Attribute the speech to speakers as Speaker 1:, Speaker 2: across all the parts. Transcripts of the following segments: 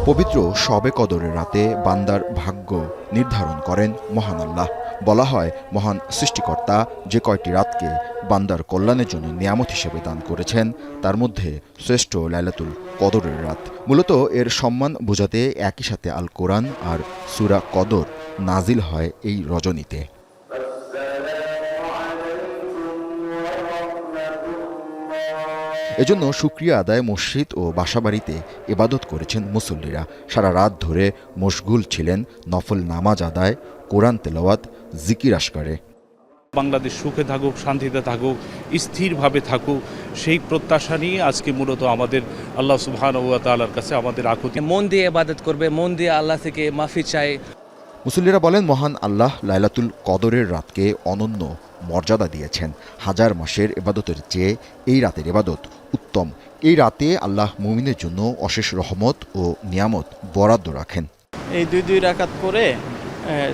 Speaker 1: পবিত্র শবে কদরের রাতে বান্দার ভাগ্য নির্ধারণ করেন মহান আল্লাহ। বলা হয়, মহান সৃষ্টিকর্তা যে কয়টি রাতকে বান্দার কল্যাণের জন্য নিয়ামত হিসেবে দান করেছেন, তার মধ্যে শ্রেষ্ঠ লাইলাতুল কদরের রাত। মূলত এর সম্মান বোঝাতে একই সাথে আল কোরআন আর সূরা কদর নাজিল হয় এই রজনীতে। এজন্য শুকরিয়া আদায় মসজিদ ও বাসাবাড়িতে ইবাদত করেছেন মুসল্লিরা। সারা রাত ধরে মশগুল ছিলেন নফল নামাজ আদায়, কোরআন তেলাওয়াত, জিকির আসকারে।
Speaker 2: বাংলাদেশ সুখে থাকুক, শান্তিতে থাকুক, স্থিরভাবে থাকুক, সেই প্রত্যাশা নিয়ে আজকে মূলত আমাদের আল্লাহ সুবহানাহু ওয়া তাআলার কাছে আমাদের আকুতি।
Speaker 3: মন দিয়ে ইবাদত করবে, মন দিয়ে আল্লাহ থেকে মাফি চাই।
Speaker 1: মুসল্লিরা বলেন, মহান আল্লাহ লাইলাতুল কদরের রাতকে অনন্য মর্যাদা দিয়েছেন। হাজার মাসের ইবাদতের চেয়ে এই রাতের ইবাদত উত্তম। এই রাতে আল্লাহ মুমিনের জন্য অশেষ রহমত ও নিয়ামত বরাদ্দ রাখেন।
Speaker 4: এই দুই রাকাত করে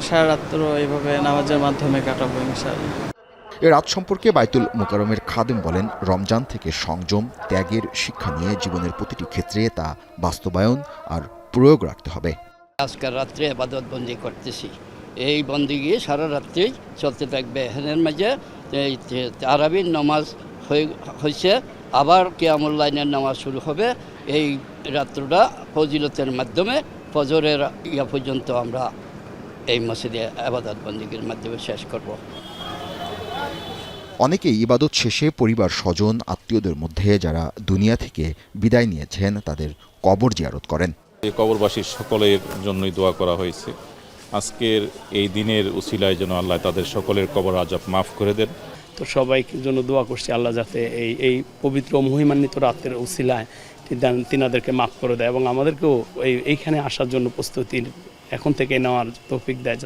Speaker 4: সারা রাত্র এইভাবে নামাজের মাধ্যমে কাটাবো ইনশাআল্লাহ।
Speaker 1: এ রাত সম্পর্কে বাইতুল মুকাররমের খাদেম বলেন, রমজান থেকে সংযম, ত্যাগের শিক্ষা নিয়ে জীবনের প্রতিটি ক্ষেত্রে তা বাস্তবায়ন আর প্রয়োগ রাখতে হবে।
Speaker 5: আজকের রাত্রে ইবাদত বন্দি করতেছি, এই বন্দিগি সারা রাত্রেই চলতে থাকবে। এখানের মাঝে তারাবির নামাজ হয়েছে, আবার কিয়ামুল লাইলের নামাজ শুরু হবে। এই রাত্রটা ফজিলতের মাধ্যমে ফজরের ইয়া পর্যন্ত আমরা এই মসজিদে ইবাদত বন্দিগির মাধ্যমে শেষ করব।
Speaker 1: অনেকেই ইবাদত শেষে পরিবার স্বজন আত্মীয়দের মধ্যে যারা দুনিয়া থেকে বিদায় নিয়েছেন তাদের কবর জিয়ারত করেন।
Speaker 6: কবরবাসীর সকলের জন্যই দোয়া করা হয়েছে। আজকের এই দিনের উসিলায় যেন আল্লাহ তাদের সকলের কবর আযাব মাফ করে দেন।
Speaker 7: তো সবাইকে জন্য দোয়া করছি আল্লাহ যাতে এই পবিত্র মহিমান্বিত রাতের উসিলায় তিনাদেরকে মাফ করে দেয় এবং আমাদেরকেও এইখানে আসার জন্য প্রস্তুতি এখন থেকে নেওয়ার তৌফিক দেয়।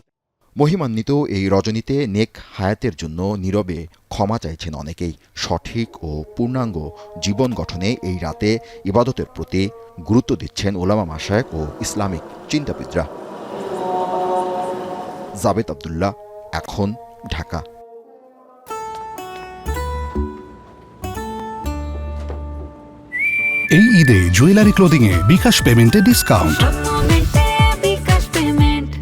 Speaker 1: মহিমান্বিত এই রজনীতে নেক হায়াতের জন্য নীরবে ক্ষমা চাইছেন অনেকেই। সঠিক ও পূর্ণাঙ্গ জীবন গঠনে এই রাতে ইবাদতের প্রতি গুরুত্ব দিচ্ছেন উলামা মাশায়েখ ও ইসলামিক চিন্তাবিদরা। জাবেদ আব্দুল্লাহ, এখন, ঢাকা।
Speaker 8: এই ঈদে জুয়েলারি ক্লোদিংয়ে বিকাশ পেমেন্টে ডিসকাউন্ট।